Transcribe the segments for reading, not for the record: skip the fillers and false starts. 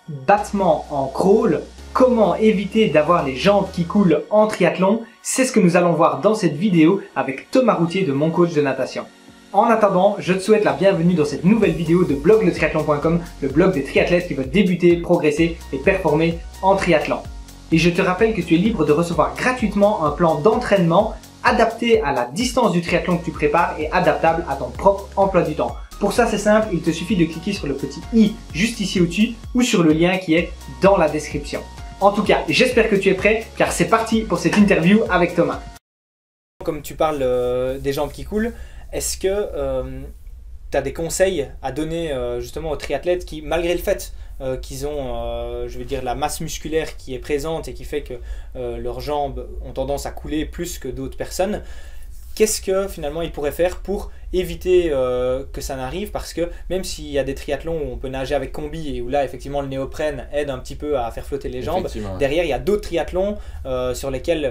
battement en crawl, comment éviter d'avoir les jambes qui coulent en triathlon, c'est ce que nous allons voir dans cette vidéo avec Thomas Routier de Mon Coach de Natation. En attendant, je te souhaite la bienvenue dans cette nouvelle vidéo de blogletriathlon.com, le blog des triathlètes qui veulent débuter, progresser et performer en triathlon. Et je te rappelle que tu es libre de recevoir gratuitement un plan d'entraînement adapté à la distance du triathlon que tu prépares et adaptable à ton propre emploi du temps. Pour ça, c'est simple, il te suffit de cliquer sur le petit i juste ici au-dessus ou sur le lien qui est dans la description. En tout cas, j'espère que tu es prêt car c'est parti pour cette interview avec Thomas. Comme tu parles des jambes qui coulent, est-ce que tu as des conseils à donner justement aux triathlètes qui, malgré le fait qu'ils ont, je veux dire, la masse musculaire qui est présente et qui fait que leurs jambes ont tendance à couler plus que d'autres personnes, qu'est-ce que finalement ils pourraient faire pour éviter que ça n'arrive? Parce que même s'il y a des triathlons où on peut nager avec combi et où là effectivement le néoprène aide un petit peu à faire flotter les jambes, derrière il y a d'autres triathlons sur lesquels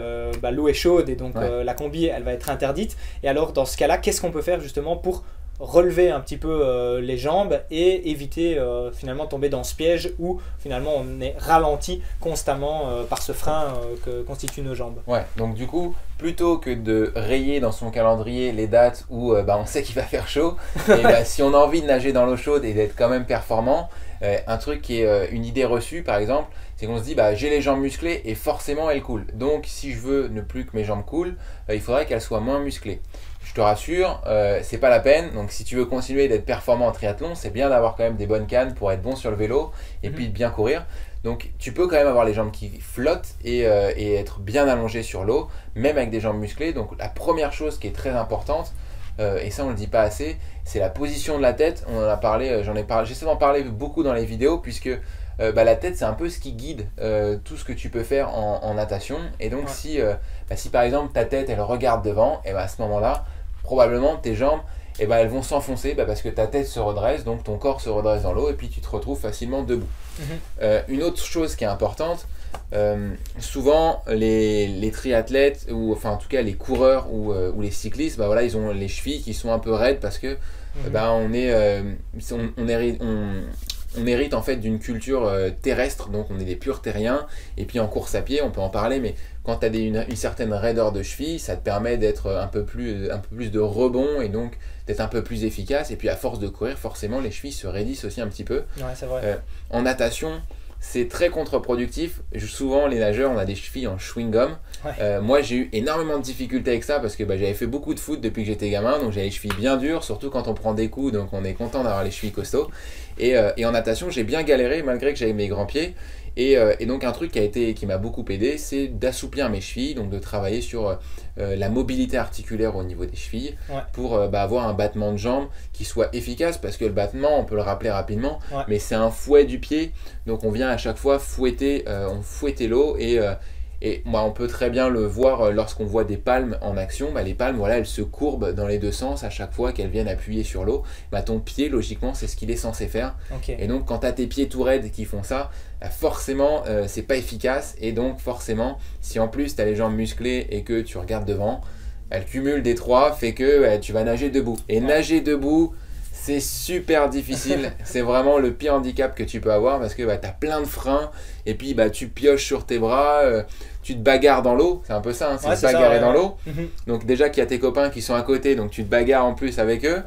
l'eau est chaude et donc la combi elle va être interdite. Et alors dans ce cas-là, qu'est-ce qu'on peut faire justement pour relever un petit peu les jambes et éviter finalement de tomber dans ce piège où finalement on est ralenti constamment par ce frein que constituent nos jambes? Ouais, donc du coup, plutôt que de rayer dans son calendrier les dates où on sait qu'il va faire chaud, et si on a envie de nager dans l'eau chaude et d'être quand même performant, un truc qui est une idée reçue par exemple, c'est qu'on se dit j'ai les jambes musclées et forcément elles coulent. Donc si je veux ne plus que mes jambes coulent, il faudrait qu'elles soient moins musclées. Je te rassure, c'est pas la peine. Donc si tu veux continuer d'être performant en triathlon, c'est bien d'avoir quand même des bonnes cannes pour être bon sur le vélo et puis de bien courir. Donc tu peux quand même avoir les jambes qui flottent et être bien allongé sur l'eau, même avec des jambes musclées. Donc la première chose qui est très importante, et ça on le dit pas assez, c'est la position de la tête. On en a parlé, j'essaie d'en parler beaucoup dans les vidéos puisque la tête c'est un peu ce qui guide tout ce que tu peux faire en natation. Et donc si par exemple ta tête elle regarde devant, et à ce moment là probablement tes jambes elles vont s'enfoncer parce que ta tête se redresse, donc ton corps se redresse dans l'eau et puis tu te retrouves facilement debout. Une autre chose qui est importante, souvent les triathlètes ou enfin en tout cas les coureurs ou les cyclistes, ils ont les chevilles qui sont un peu raides parce que on hérite en fait d'une culture terrestre, donc on est des purs terriens. Et puis en course à pied, on peut en parler, mais quand tu as une certaine raideur de cheville, ça te permet d'être un peu plus de rebond et donc d'être un peu plus efficace. Et puis à force de courir, forcément les chevilles se raidissent aussi un petit peu. Ouais, c'est vrai. En natation, c'est très contre-productif. Souvent les nageurs, on a des chevilles en chewing-gum. Moi j'ai eu énormément de difficultés avec ça parce que j'avais fait beaucoup de foot depuis que j'étais gamin, donc j'avais les chevilles bien dures, surtout quand on prend des coups, donc on est content d'avoir les chevilles costauds. Et en natation j'ai bien galéré malgré que j'avais mes grands pieds. Et donc un truc qui m'a beaucoup aidé, c'est d'assouplir mes chevilles, donc de travailler sur la mobilité articulaire au niveau des chevilles pour avoir un battement de jambes qui soit efficace, parce que le battement, on peut le rappeler rapidement, mais c'est un fouet du pied, donc on vient à chaque fois fouetter l'eau et on peut très bien le voir lorsqu'on voit des palmes en action. Les palmes, elles se courbent dans les deux sens à chaque fois qu'elles viennent appuyer sur l'eau. Ton pied, logiquement, c'est ce qu'il est censé faire. Et donc, quand tu as tes pieds tout raides qui font ça, forcément, c'est pas efficace. Et donc, forcément, si en plus tu as les jambes musclées et que tu regardes devant, le cumul des trois fait que tu vas nager debout. Et nager debout, c'est super difficile. C'est vraiment le pire handicap que tu peux avoir parce que tu as plein de freins et puis tu pioches sur tes bras, tu te bagarres dans l'eau. C'est un peu ça, c'est se bagarrer dans l'eau. Donc déjà qu'il y a tes copains qui sont à côté, donc tu te bagarres en plus avec eux.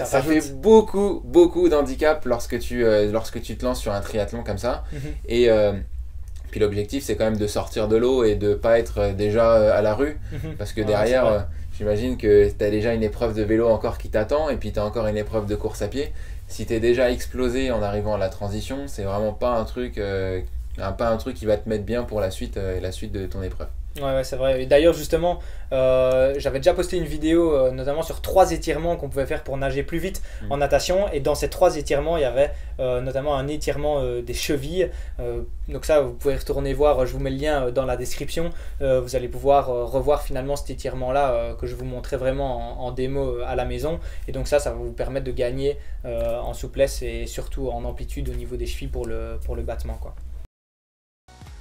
Ça fait beaucoup d'handicap lorsque tu te lances sur un triathlon comme ça. Et puis l'objectif c'est quand même de sortir de l'eau et de pas être déjà à la rue parce que derrière... J'imagine que tu as déjà une épreuve de vélo encore qui t'attend et puis tu as encore une épreuve de course à pied. Si tu es déjà explosé en arrivant à la transition, c'est vraiment pas un truc qui va te mettre bien pour la suite de ton épreuve. Ouais, c'est vrai. Et d'ailleurs, justement, j'avais déjà posté une vidéo notamment sur 3 étirements qu'on pouvait faire pour nager plus vite en natation. Et dans ces 3 étirements, il y avait notamment un étirement des chevilles. Donc ça, vous pouvez retourner voir, je vous mets le lien dans la description. Vous allez pouvoir revoir finalement cet étirement-là que je vous montrais vraiment en démo à la maison. Et donc ça va vous permettre de gagner en souplesse et surtout en amplitude au niveau des chevilles pour le battement, quoi.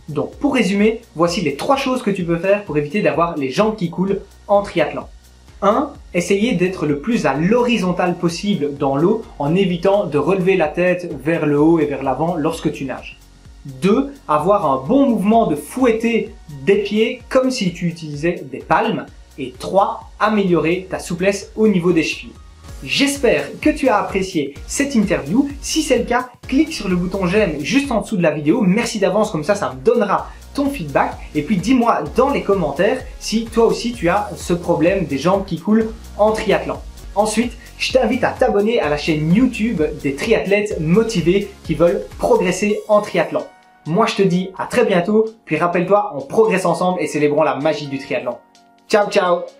Donc pour résumer, voici les 3 choses que tu peux faire pour éviter d'avoir les jambes qui coulent en triathlon. 1. Essayer d'être le plus à l'horizontale possible dans l'eau en évitant de relever la tête vers le haut et vers l'avant lorsque tu nages. 2. Avoir un bon mouvement de fouetter des pieds comme si tu utilisais des palmes. Et 3. Améliorer ta souplesse au niveau des chevilles. J'espère que tu as apprécié cette interview. Si c'est le cas, clique sur le bouton j'aime juste en dessous de la vidéo. Merci d'avance, comme ça me donnera ton feedback. Et puis dis-moi dans les commentaires si toi aussi tu as ce problème des jambes qui coulent en triathlon. Ensuite, je t'invite à t'abonner à la chaîne YouTube des triathlètes motivés qui veulent progresser en triathlon. Moi je te dis à très bientôt, puis rappelle-toi, on progresse ensemble et célébrons la magie du triathlon. Ciao ciao!